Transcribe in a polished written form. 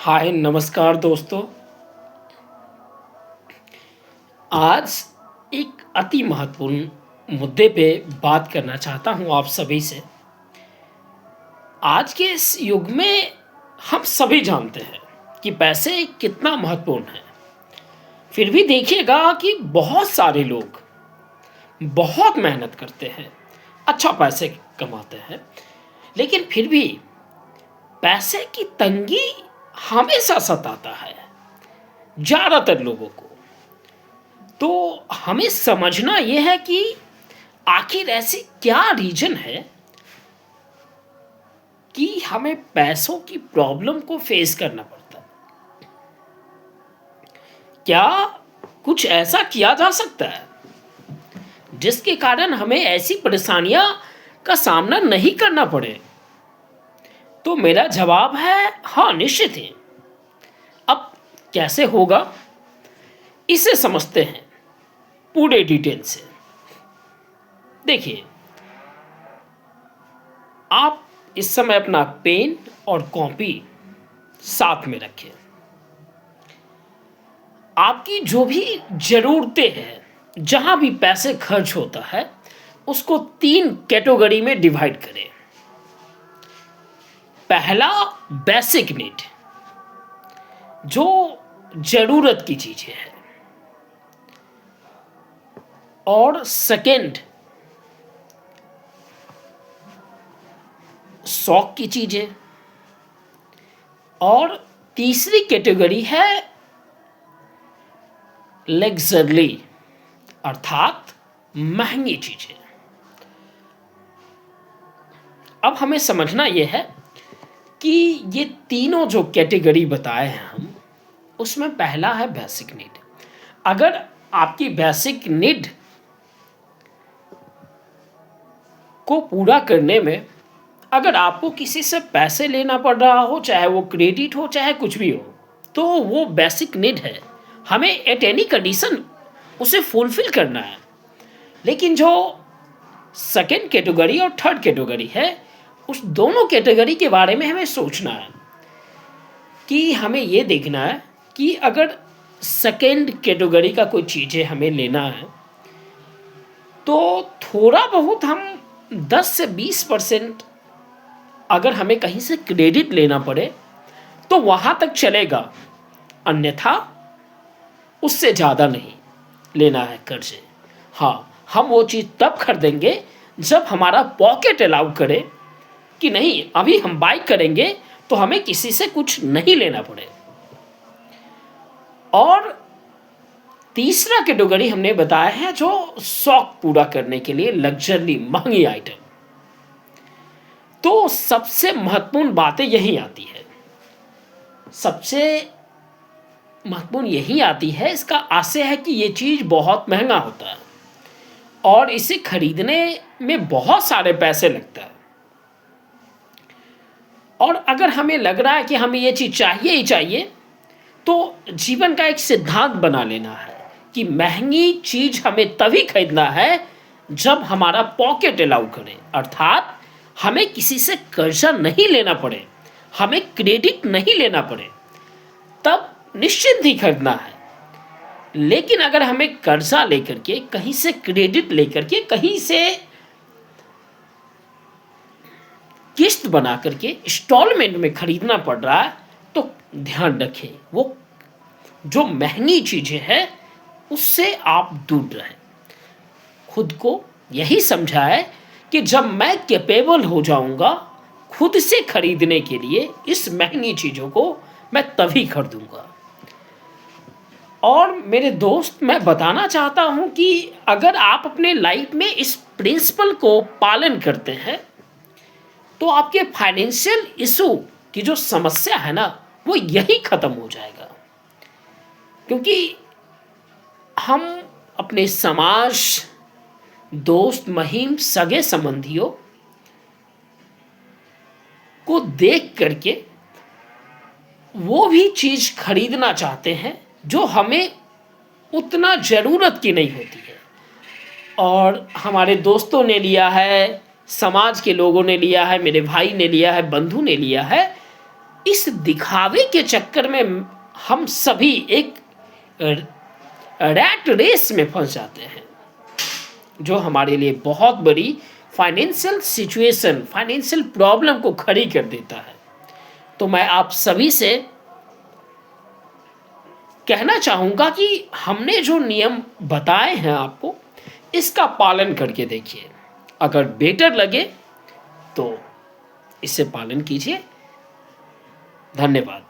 हाय नमस्कार दोस्तों। आज एक अति महत्वपूर्ण मुद्दे पे बात करना चाहता हूँ आप सभी से। आज के इस युग में हम सभी जानते हैं कि पैसे कितना महत्वपूर्ण है। फिर भी देखिएगा कि बहुत सारे लोग बहुत मेहनत करते हैं, अच्छा पैसे कमाते हैं, लेकिन फिर भी पैसे की तंगी हमेशा सताता है ज़्यादातर लोगों को। तो हमें समझना यह है कि आखिर ऐसी क्या रीज़न है कि हमें पैसों की प्रॉब्लम को फेस करना पड़ता है। क्या कुछ ऐसा किया जा सकता है जिसके कारण हमें ऐसी परेशानियां का सामना नहीं करना पड़े? तो मेरा जवाब है हाँ, निश्चित ही। अब कैसे होगा इसे समझते हैं पूरे डिटेल से। देखिए, आप इस समय अपना पेन और कॉपी साथ में रखें। आपकी जो भी ज़रूरतें हैं, जहाँ भी पैसे खर्च होता है, उसको 3 कैटेगरी में डिवाइड करें। पहला, बेसिक नीड, जो ज़रूरत की चीज़ें हैं। और सेकंड, शौक की चीज़ें। और तीसरी कैटेगरी है लग्जरी, अर्थात महंगी चीज़ें। अब हमें समझना यह है कि ये तीनों जो कैटेगरी बताए हैं हम, उसमें पहला है बेसिक नीड। अगर आपकी बेसिक नीड को पूरा करने में अगर आपको किसी से पैसे लेना पड़ रहा हो, चाहे वो क्रेडिट हो चाहे कुछ भी हो, तो वो बेसिक नीड है। हमें एट एनी कंडीशन उसे फुलफिल करना है। लेकिन जो सेकेंड कैटेगरी और थर्ड कैटेगरी है, उस दोनों कैटेगरी के बारे में हमें सोचना है कि हमें ये देखना है कि अगर सेकेंड कैटेगरी का कोई चीज़ें हमें लेना है तो थोड़ा बहुत हम 10 से 20% अगर हमें कहीं से क्रेडिट लेना पड़े तो वहाँ तक चलेगा, अन्यथा उससे ज़्यादा नहीं लेना है कर्जे। हाँ, हम वो चीज़ तब खरीदेंगे जब हमारा पॉकेट अलाउ करे कि नहीं, अभी हम बाई करेंगे तो हमें किसी से कुछ नहीं लेना पड़े। और तीसरा कैटेगरी हमने बताया है जो शौक पूरा करने के लिए, लग्जरी महंगी आइटम। तो सबसे महत्वपूर्ण बातें यही आती है। सबसे महत्वपूर्ण यही आती है, इसका आशय है कि ये चीज़ बहुत महंगा होता है और इसे खरीदने में बहुत सारे पैसे लगता है। और अगर हमें लग रहा है कि हमें ये चीज़ चाहिए ही चाहिए, तो जीवन का एक सिद्धांत बना लेना है कि महंगी चीज़ हमें तभी खरीदना है जब हमारा पॉकेट अलाउ करे, अर्थात हमें किसी से कर्जा नहीं लेना पड़े, हमें क्रेडिट नहीं लेना पड़े, तब निश्चिंत ही खरीदना है। लेकिन अगर हमें कर्जा लेकर के, कहीं से क्रेडिट लेकर के, कहीं से किस्त बना करके इंस्टॉलमेंट में खरीदना पड़ रहा है, तो ध्यान रखें वो जो महंगी चीज़ें हैं उससे आप दूर रहें। खुद को यही समझा है कि जब मैं कैपेबल हो जाऊंगा खुद से खरीदने के लिए इस महंगी चीज़ों को, मैं तभी खरीदूंगा। और मेरे दोस्त, मैं बताना चाहता हूं कि अगर आप अपने लाइफ में इस प्रिंसिपल को पालन करते हैं तो आपके फाइनेंशियल इशू की जो समस्या है ना, वो यही ख़त्म हो जाएगा। क्योंकि हम अपने समाज, दोस्त महिम, सगे संबंधियों को देख करके वो भी चीज़ खरीदना चाहते हैं जो हमें उतना ज़रूरत की नहीं होती है। और हमारे दोस्तों ने लिया है, समाज के लोगों ने लिया है, मेरे भाई ने लिया है, बंधु ने लिया है, इस दिखावे के चक्कर में हम सभी एक रैट रेस में फंस जाते हैं, जो हमारे लिए बहुत बड़ी फाइनेंशियल सिचुएशन, फाइनेंशियल प्रॉब्लम को खड़ी कर देता है। तो मैं आप सभी से कहना चाहूँगा कि हमने जो नियम बताए हैं आपको, इसका पालन करके देखिए। अगर बेटर लगे तो इसे पालन कीजिए। धन्यवाद।